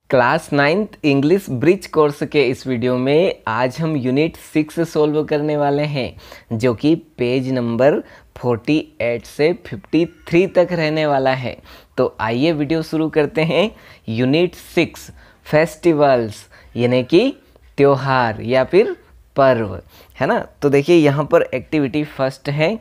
Class 9th English bridge course के इस video में आज हम यूनिट 6 सोल्व करने वाले हैं जो कि पेज नंबर 48 से 53 तक रहने वाला है। तो आइए वीडियो शुरू करते हैं। यूनिट 6 फेस्टिवल्स यानी कि त्योहार या फिर पर्व, है ना। तो देखिए यहाँ पर एक्टिविटी फर्स्ट है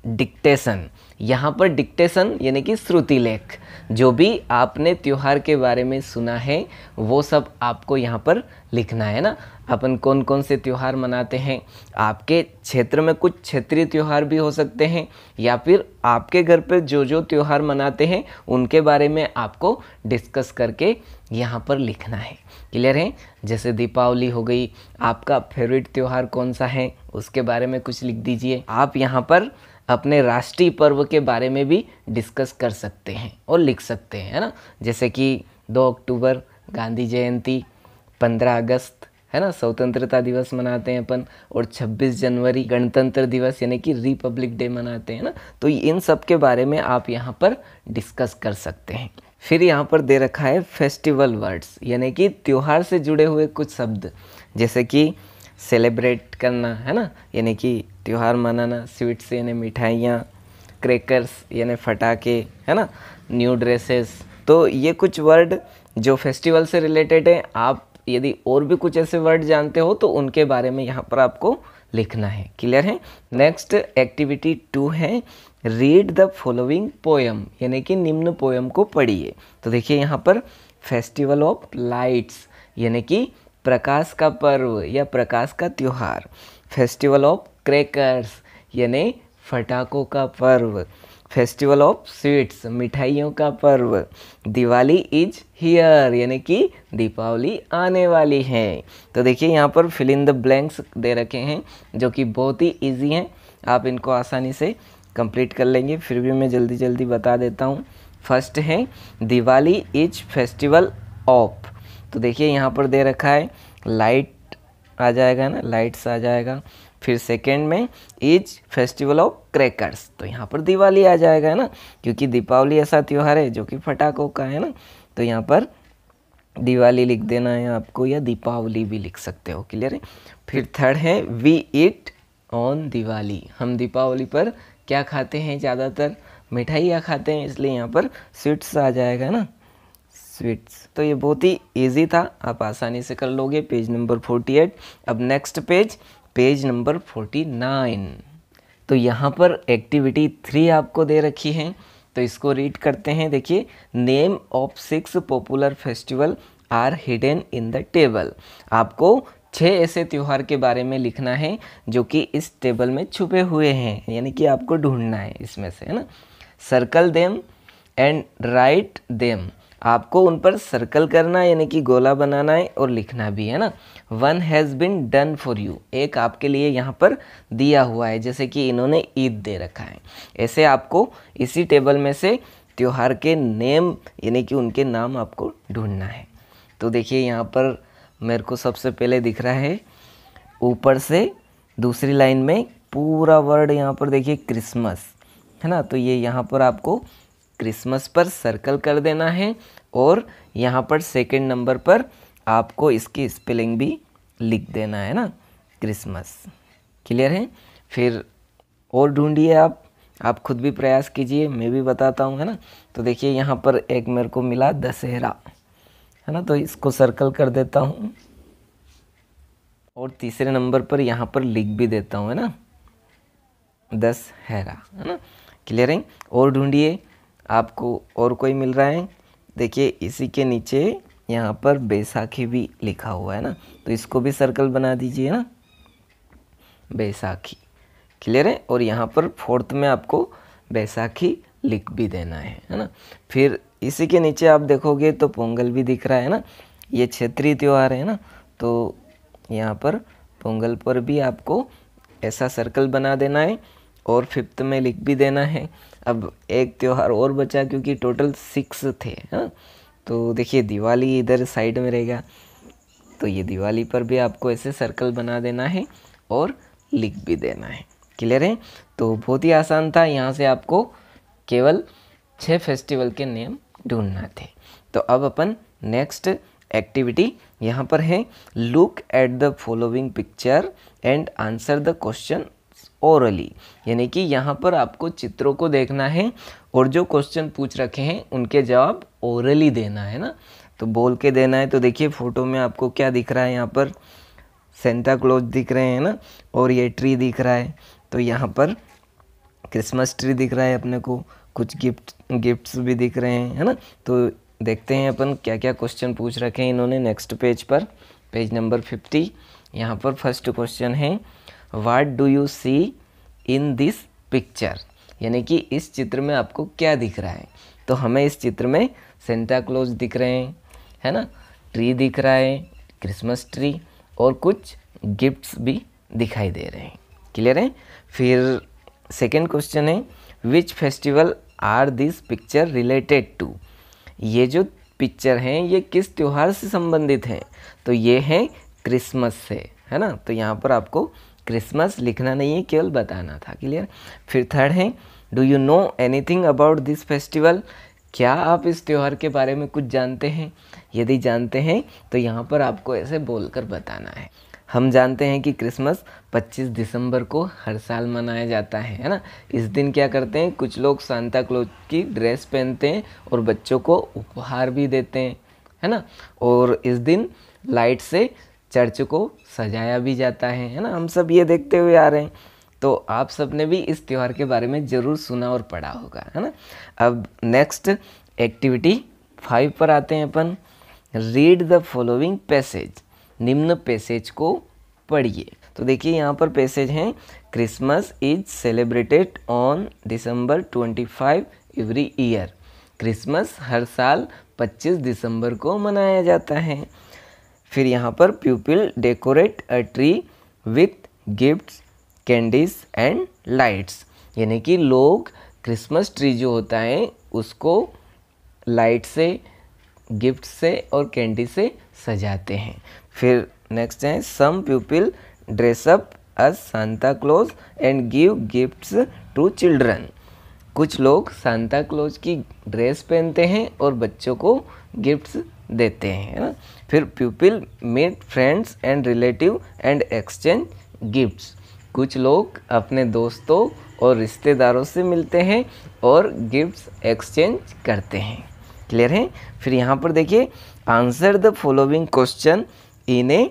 डिक्टेशन। यहाँ पर डिक्टेशन यानी कि श्रुति लेख, जो भी आपने त्योहार के बारे में सुना है वो सब आपको यहाँ पर लिखना है ना। अपन कौन कौन से त्योहार मनाते हैं, आपके क्षेत्र में कुछ क्षेत्रीय त्योहार भी हो सकते हैं या फिर आपके घर पे जो जो त्योहार मनाते हैं उनके बारे में आपको डिस्कस करके यहाँ पर लिखना है। क्लियर है। जैसे दीपावली हो गई, आपका फेवरेट त्योहार कौन सा है उसके बारे में कुछ लिख दीजिए। आप यहाँ पर अपने राष्ट्रीय पर्व के बारे में भी डिस्कस कर सकते हैं और लिख सकते हैं, है ना। जैसे कि 2 अक्टूबर गांधी जयंती, 15 अगस्त है ना स्वतंत्रता दिवस मनाते हैं अपन, और 26 जनवरी गणतंत्र दिवस यानी कि रिपब्लिक डे मनाते हैं ना। तो इन सब के बारे में आप यहाँ पर डिस्कस कर सकते हैं। फिर यहाँ पर दे रखा है फेस्टिवल वर्ड्स यानी कि त्योहार से जुड़े हुए कुछ शब्द, जैसे कि सेलिब्रेट करना, है ना, यानी कि त्यौहार मनाना, स्वीट्स यानी मिठाइयाँ, क्रैकर्स यानी फटाके, है ना, न्यू ड्रेसेस। तो ये कुछ वर्ड जो फेस्टिवल से रिलेटेड है। आप यदि और भी कुछ ऐसे वर्ड जानते हो तो उनके बारे में यहाँ पर आपको लिखना है। क्लियर है। नेक्स्ट एक्टिविटी 2 है रीड द फॉलोइंग पोएम यानी कि निम्न पोएम को पढ़िए। तो देखिए यहाँ पर फेस्टिवल ऑफ लाइट्स यानी कि प्रकाश का पर्व या प्रकाश का त्योहार, फेस्टिवल ऑफ क्रैकर्स यानी फटाकों का पर्व, फेस्टिवल ऑफ स्वीट्स मिठाइयों का पर्व, दिवाली इज हियर यानी कि दीपावली आने वाली है। तो देखिए यहाँ पर फिल इन द ब्लैंक्स दे रखे हैं जो कि बहुत ही इजी हैं, आप इनको आसानी से कंप्लीट कर लेंगे। फिर भी मैं जल्दी जल्दी बता देता हूँ। फर्स्ट है दिवाली इज फेस्टिवल ऑफ। तो देखिए यहाँ पर दे रखा है लाइट आ जाएगा ना, लाइट्स आ जाएगा। फिर सेकेंड में इज फेस्टिवल ऑफ क्रैकर्स, तो यहाँ पर दिवाली आ जाएगा ना, क्योंकि दीपावली ऐसा त्यौहार है जो कि फटाकों का है ना। तो यहाँ पर दिवाली लिख देना है आपको, या दीपावली भी लिख सकते हो। क्लियर है। फिर थर्ड है वी ईट ऑन दिवाली, हम दीपावली पर क्या खाते हैं, ज़्यादातर मिठाइयाँ खाते हैं, इसलिए यहाँ पर स्वीट्स आ जाएगा ना, स्वीट्स। तो ये बहुत ही इजी था, आप आसानी से कर लोगे। Page number 48। अब नेक्स्ट पेज, पेज नंबर 49। तो यहाँ पर एक्टिविटी 3 आपको दे रखी है, तो इसको रीड करते हैं। देखिए name of 6 popular festival are hidden in the table. आपको 6 ऐसे त्योहार के बारे में लिखना है जो कि इस टेबल में छुपे हुए हैं, यानी कि आपको ढूंढना है इसमें से, है ना। Circle them and write them, आपको उन पर सर्कल करना है यानी कि गोला बनाना है और लिखना भी, है ना। One has been done for you, एक आपके लिए यहाँ पर दिया हुआ है, जैसे कि इन्होंने ईद दे रखा है। ऐसे आपको इसी टेबल में से त्योहार के नेम यानी कि उनके नाम आपको ढूंढना है। तो देखिए यहाँ पर मेरे को सबसे पहले दिख रहा है ऊपर से दूसरी लाइन में पूरा वर्ड, यहाँ पर देखिए क्रिसमस, है ना। तो ये यहाँ पर आपको क्रिसमस पर सर्कल कर देना है, और यहाँ पर सेकंड नंबर पर आपको इसकी स्पेलिंग भी लिख देना है ना, क्रिसमस। क्लियर है। फिर और ढूंढिए आप खुद भी प्रयास कीजिए, मैं भी बताता हूँ, है ना। तो देखिए यहाँ पर एक मेरे को मिला दशहरा, है ना, तो इसको सर्कल कर देता हूँ, और तीसरे नंबर पर यहाँ पर लिख भी देता हूँ, है ना, दशहरा, है ना। क्लियर है। और ढूंढिए, आपको और कोई मिल रहा है। देखिए इसी के नीचे यहाँ पर बैसाखी भी लिखा हुआ है ना, तो इसको भी सर्कल बना दीजिए ना, बैसाखी। क्लियर है। और यहाँ पर फोर्थ में आपको बैसाखी लिख भी देना है ना। फिर इसी के नीचे आप देखोगे तो पोंगल भी दिख रहा है ना, ये क्षेत्रीय त्यौहार है ना, तो यहाँ पर पोंगल पर भी आपको ऐसा सर्कल बना देना है, और फिफ्थ में लिख भी देना है। अब एक त्यौहार और बचा, क्योंकि टोटल 6 थे, हाँ। तो देखिए दिवाली इधर साइड में रहेगा, तो ये दिवाली पर भी आपको ऐसे सर्कल बना देना है और लिख भी देना है। क्लियर है। तो बहुत ही आसान था, यहाँ से आपको केवल 6 फेस्टिवल के नेम ढूंढना थे। तो अब अपन नेक्स्ट एक्टिविटी यहाँ पर है, look at the following picture and answer the question orally, यानी कि यहाँ पर आपको चित्रों को देखना है और जो क्वेश्चन पूछ रखे हैं उनके जवाब ओरली देना है ना, तो बोल के देना है। तो देखिए फोटो में आपको क्या दिख रहा है, यहाँ पर सेंटा क्लॉज दिख रहे हैं ना, और ये ट्री दिख रहा है, तो यहाँ पर क्रिसमस ट्री दिख रहा है अपने को, कुछ गिफ्ट्स भी दिख रहे हैं, है ना। तो देखते हैं अपन क्या क्या क्वेश्चन पूछ रखे हैं इन्होंने नेक्स्ट पेज पर, पेज नंबर 50। यहाँ पर फर्स्ट क्वेश्चन है, what do you see in this picture, यानी कि इस चित्र में आपको क्या दिख रहा है। तो हमें इस चित्र में सेंटा क्लॉज दिख रहे हैं, है ना, ट्री दिख रहा है, क्रिसमस ट्री, और कुछ गिफ्ट्स भी दिखाई दे रहे हैं। क्लियर है। फिर सेकेंड क्वेश्चन है, which festival are this picture related to, ये जो पिक्चर हैं ये किस त्यौहार से संबंधित हैं। तो ये है क्रिसमस से, है ना। तो यहाँ पर आपको क्रिसमस लिखना नहीं है, केवल बताना था। क्लियर। फिर थर्ड है, do you know anything about this festival, क्या आप इस त्यौहार के बारे में कुछ जानते हैं। यदि जानते हैं तो यहाँ पर आपको ऐसे बोलकर बताना है। हम जानते हैं कि क्रिसमस 25 दिसंबर को हर साल मनाया जाता है ना। इस दिन क्या करते हैं, कुछ लोग सांता क्लॉज की ड्रेस पहनते हैं और बच्चों को उपहार भी देते हैं, है ना। और इस दिन लाइट से चर्च को सजाया भी जाता है ना। हम सब ये देखते हुए आ रहे हैं, तो आप सब ने भी इस त्यौहार के बारे में ज़रूर सुना और पढ़ा होगा, है ना। अब नेक्स्ट एक्टिविटी 5 पर आते हैं अपन। रीड द फॉलोइंग पैसेज, निम्न पैसेज को पढ़िए। तो देखिए यहाँ पर पैसेज हैं, Christmas is celebrated on December 25 every year, Christmas हर साल 25 दिसंबर को मनाया जाता है। फिर यहाँ पर people decorate a tree with gifts candies and lights, यानी कि लोग क्रिसमस ट्री जो होता है उसको लाइट से, गिफ्ट से और कैंडी से सजाते हैं। फिर नेक्स्ट है, some people dress up as Santa Claus and give gifts to children, कुछ लोग सांता क्लॉज की ड्रेस पहनते हैं और बच्चों को गिफ्ट्स देते हैं, है ना। फिर people meet friends and relative and exchange gifts, कुछ लोग अपने दोस्तों और रिश्तेदारों से मिलते हैं और गिफ्ट्स एक्सचेंज करते हैं। क्लियर है। फिर यहाँ पर देखिए, answer the following question in a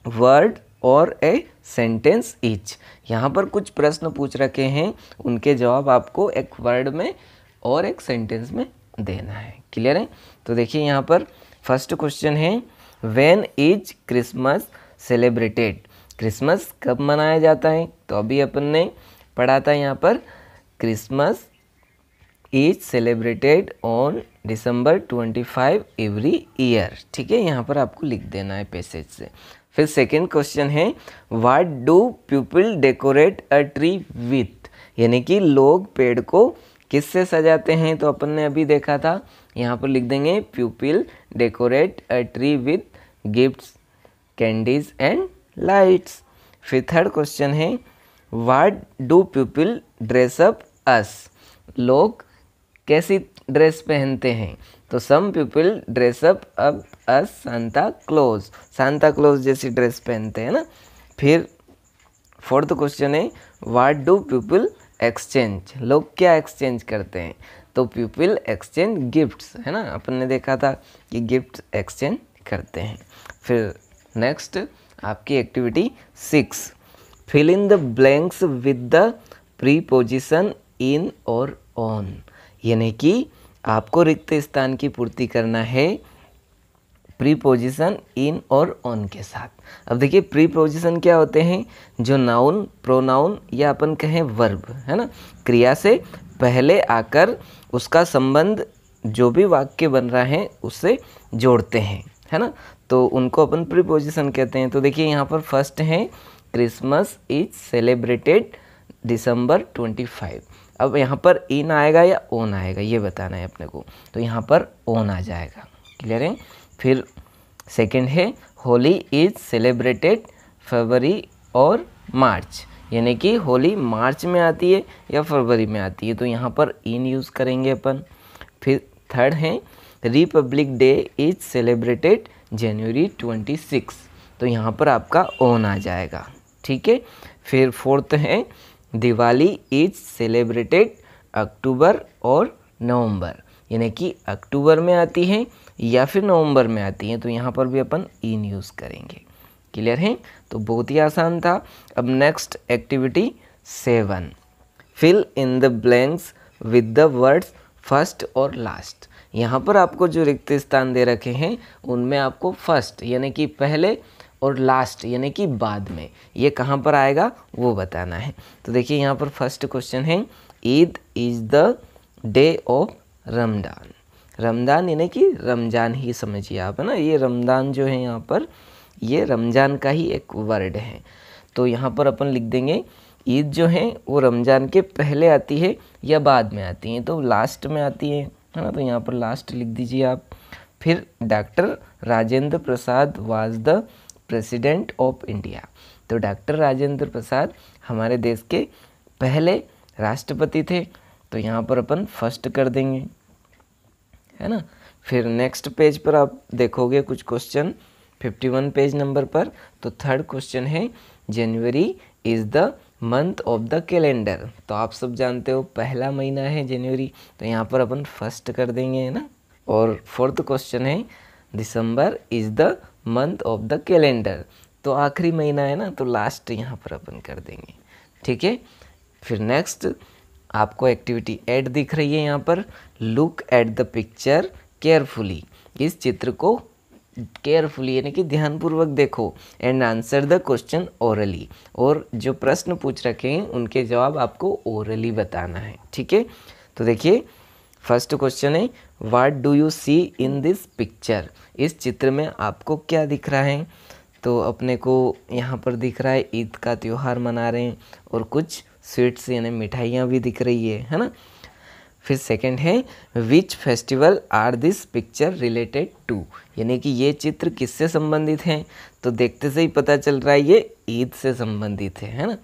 word और ए सेंटेंस ईच, यहाँ पर कुछ प्रश्न पूछ रखे हैं, उनके जवाब आपको एक वर्ड में और एक सेंटेंस में देना है। क्लियर है। तो देखिए यहाँ पर फर्स्ट क्वेश्चन है, when is Christmas celebrated, Christmas कब मनाया जाता है। तो अभी अपन ने पढ़ा था यहाँ पर, Christmas is celebrated on December 25 every year. ठीक है, यहाँ पर आपको लिख देना है पैसेज से। फिर सेकेंड क्वेश्चन है, what do people decorate a tree with, यानी कि लोग पेड़ को किससे सजाते हैं। तो अपन ने अभी देखा था, यहाँ पर लिख देंगे people decorate a tree with gifts candies and lights. फिर थर्ड क्वेश्चन है, what do people dress up as, लोग कैसी ड्रेस पहनते हैं। तो some people dress up as Santa Claus, Santa Claus जैसी ड्रेस पहनते हैं ना। फिर फोर्थ क्वेश्चन है, व्हाट डू पीपल एक्सचेंज, लोग क्या एक्सचेंज करते हैं। तो पीपल एक्सचेंज गिफ्ट्स, है ना, अपन ने देखा था कि गिफ्ट एक्सचेंज करते हैं। फिर नेक्स्ट आपकी activity 6, fill in the blanks with the preposition in और ऑन, यानी कि आपको रिक्त स्थान की पूर्ति करना है प्रीपोजिशन इन और ऑन के साथ। अब देखिए प्रीपोजिशन क्या होते हैं, जो नाउन, प्रोनाउन या अपन कहें वर्ब, है ना, क्रिया से पहले आकर उसका संबंध जो भी वाक्य बन रहा है उससे जोड़ते हैं, है ना, तो उनको अपन प्रीपोजिशन कहते हैं। तो देखिए यहाँ पर फर्स्ट है, क्रिसमस इज सेलिब्रेटेड December 25। अब यहाँ पर इन आएगा या ऑन आएगा ये बताना है अपने को, तो यहाँ पर ऑन आ जाएगा। क्लियर है। फिर सेकंड है, होली इज सेलिब्रेटेड फरवरी और मार्च, यानी कि होली मार्च में आती है या फरवरी में आती है, तो यहाँ पर इन यूज़ करेंगे अपन। फिर थर्ड है, रिपब्लिक डे इज सेलिब्रेटेड जनवरी 26। तो यहाँ पर आपका ऑन आ जाएगा, ठीक है। फिर फोर्थ है दिवाली इज सेलिब्रेटेड अक्टूबर और नवंबर, यानी कि अक्टूबर में आती है या फिर नवंबर में आती है, तो यहाँ पर भी अपन इन यूज़ करेंगे। क्लियर है? तो बहुत ही आसान था। अब next activity 7, fill in the blanks with the words first और लास्ट। यहाँ पर आपको जो रिक्त स्थान दे रखे हैं उनमें आपको फर्स्ट यानी कि पहले और लास्ट यानी कि बाद में, ये कहाँ पर आएगा वो बताना है। तो देखिए यहाँ पर फर्स्ट क्वेश्चन है, Eid is the day of Ramzan. Ramzan यानी कि रमज़ान ही समझिए आप, है ना। ये रमज़ान जो है यहाँ पर ये रमज़ान का ही एक वर्ड है। तो यहाँ पर अपन लिख देंगे ईद जो है वो रमज़ान के पहले आती है या बाद में आती है, तो लास्ट में आती है ना। तो यहाँ पर लास्ट लिख दीजिए आप। फिर doctor Rajendra Prasad was the president of India. तो डॉक्टर राजेंद्र प्रसाद हमारे देश के पहले राष्ट्रपति थे, तो यहाँ पर अपन फर्स्ट कर देंगे, है ना। फिर नेक्स्ट पेज पर आप देखोगे कुछ क्वेश्चन 51 पेज नंबर पर। तो थर्ड क्वेश्चन है, जनवरी is the month of the calendar. तो आप सब जानते हो पहला महीना है जनवरी, तो यहाँ पर अपन फर्स्ट कर देंगे, है ना। और फोर्थ क्वेश्चन है, December is the month of the calendar. तो आखिरी महीना है ना, तो लास्ट यहाँ पर अपन कर देंगे, ठीक है। फिर नेक्स्ट आपको एक्टिविटी 8 दिख रही है यहाँ पर, look at the picture carefully. इस चित्र को केयरफुली यानी कि ध्यानपूर्वक देखो, and answer the question orally. और जो प्रश्न पूछ रखे हैं उनके जवाब आपको ओरली बताना है, ठीक है। तो देखिए फर्स्ट क्वेश्चन है, what do you see in this picture. इस चित्र में आपको क्या दिख रहा है। तो अपने को यहाँ पर दिख रहा है ईद का त्यौहार मना रहे हैं और कुछ स्वीट्स यानी मिठाइयाँ भी दिख रही है ना। फिर सेकंड है, which festival are this picture related to, यानी कि ये चित्र किससे संबंधित हैं। तो देखते से ही पता चल रहा है ये ईद से संबंधित है ना।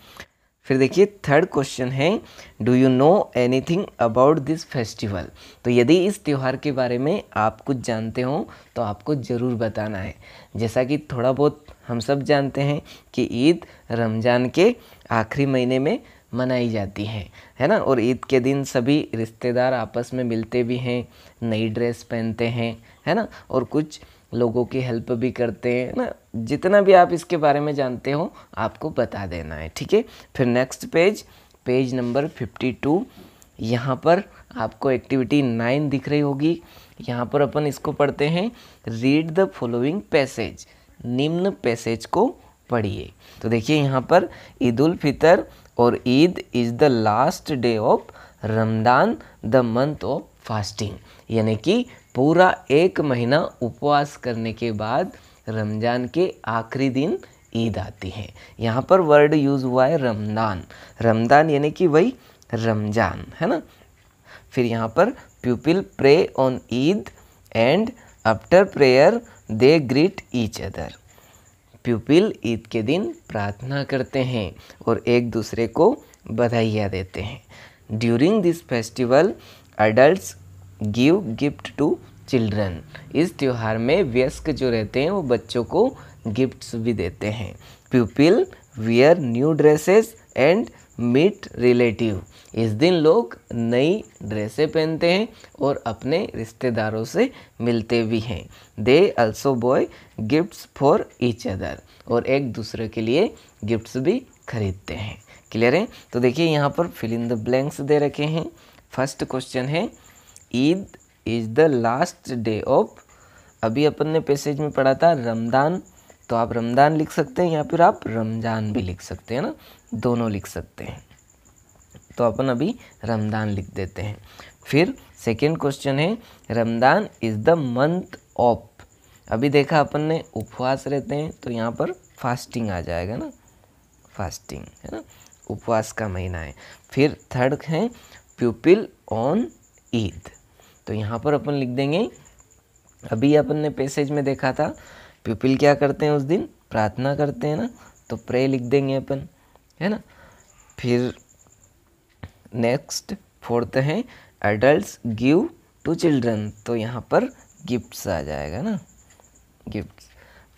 फिर देखिए थर्ड क्वेश्चन है, do you know anything about this festival. तो यदि इस त्यौहार के बारे में आप कुछ जानते हो तो आपको ज़रूर बताना है। जैसा कि थोड़ा बहुत हम सब जानते हैं कि ईद रमज़ान के आखिरी महीने में मनाई जाती है ना। और ईद के दिन सभी रिश्तेदार आपस में मिलते भी हैं, नई ड्रेस पहनते हैं, है ना। और कुछ लोगों की हेल्प भी करते हैं ना। जितना भी आप इसके बारे में जानते हो आपको बता देना है, ठीक है। फिर नेक्स्ट पेज नंबर 52, यहाँ पर आपको एक्टिविटी 9 दिख रही होगी। यहाँ पर अपन इसको पढ़ते हैं, रीड द फॉलोइंग पैसेज। निम्न पैसेज को पढ़िए। तो देखिए यहाँ पर ईद उल फितर और Eid is the last day of Ramzan the month of fasting, यानी कि पूरा एक महीना उपवास करने के बाद रमज़ान के आखिरी दिन ईद आती है। यहाँ पर वर्ड यूज़ हुआ है रमज़ान। रमज़ान यानी कि वही रमज़ान, है ना। फिर यहाँ पर people pray on Eid and after prayer they greet each other. People Eid के दिन प्रार्थना करते हैं और एक दूसरे को बधाइयाँ देते हैं। During this festival adults give gift to children. इस त्यौहार में वयस्क जो रहते हैं वो बच्चों को गिफ्ट्स भी देते हैं। People wear new dresses and meet relative. इस दिन लोग नई ड्रेसें पहनते हैं और अपने रिश्तेदारों से मिलते भी हैं। They also boy gifts for each other. और एक दूसरे के लिए गिफ्ट्स भी खरीदते हैं। क्लियर है? तो देखिए यहाँ पर फिल इन द ब्लैंक्स दे रखे हैं। फर्स्ट क्वेश्चन है, Eid is the last day of, अभी अपन ने पैसेज में पढ़ा था रमज़ान, तो आप रमज़ान लिख सकते हैं या फिर आप रमज़ान भी लिख सकते हैं ना, दोनों लिख सकते हैं। तो अपन अभी रमज़ान लिख देते हैं। फिर सेकेंड क्वेश्चन है, Ramzan is the month of, अभी देखा अपन ने उपवास रहते हैं तो यहाँ पर फास्टिंग आ जाएगा ना, फास्टिंग है ना, उपवास का महीना है। फिर थर्ड है पीपल ऑन ईद, तो यहाँ पर अपन लिख देंगे, अभी अपन ने पैसेज में देखा था पीपल क्या करते हैं उस दिन, प्रार्थना करते हैं ना, तो प्रे लिख देंगे अपन, है ना। फिर नेक्स्ट फोर्थ है एडल्ट्स गिव टू चिल्ड्रन, तो यहाँ पर गिफ्ट्स आ जाएगा ना, गिफ्ट्स।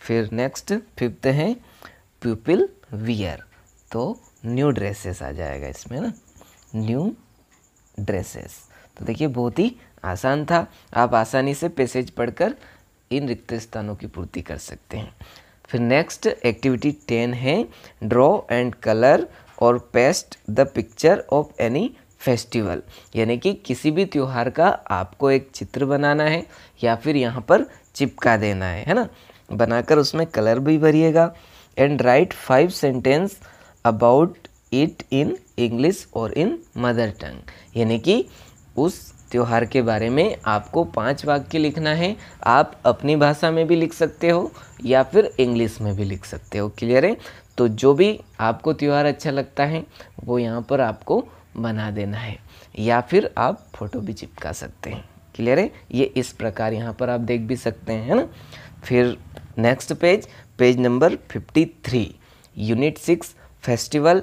फिर नेक्स्ट 5th है पीपल वियर, तो न्यू ड्रेसेस आ जाएगा इसमें ना, न्यू ड्रेसेस। तो देखिए बहुत ही आसान था, आप आसानी से पैसेज पढ़कर इन रिक्त स्थानों की पूर्ति कर सकते हैं। फिर नेक्स्ट एक्टिविटी 10 है ड्रॉ एंड कलर और paste the picture of any festival, यानी कि किसी भी त्यौहार का आपको एक चित्र बनाना है या फिर यहाँ पर चिपका देना है ना, बनाकर उसमें कलर भी भरिएगा। And write 5 sentence about it in English और इन मदर टंग, यानी कि उस त्यौहार के बारे में आपको 5 वाक्य लिखना है। आप अपनी भाषा में भी लिख सकते हो या फिर इंग्लिश में भी लिख सकते हो। क्लियर है? तो जो भी आपको त्यौहार अच्छा लगता है वो यहाँ पर आपको बना देना है, या फिर आप फोटो भी चिपका सकते हैं। क्लियर है? ये इस प्रकार यहाँ पर आप देख भी सकते हैं, है ना। फिर next page number 53, unit 6 festival.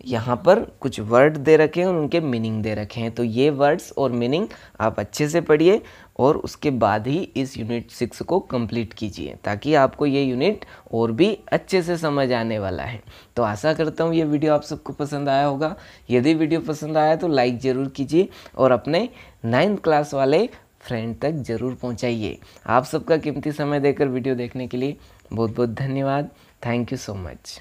यहाँ पर कुछ वर्ड दे रखे हैं और उनके मीनिंग दे रखे हैं, तो ये वर्ड्स और मीनिंग आप अच्छे से पढ़िए और उसके बाद ही इस यूनिट 6 को कंप्लीट कीजिए, ताकि आपको ये यूनिट और भी अच्छे से समझ आने वाला है। तो आशा करता हूँ ये वीडियो आप सबको पसंद आया होगा। यदि वीडियो पसंद आया तो लाइक ज़रूर कीजिए और अपने 9th क्लास वाले फ्रेंड तक ज़रूर पहुँचाइए। आप सबका कीमती समय देकर वीडियो देखने के लिए बहुत बहुत धन्यवाद। Thank you so much.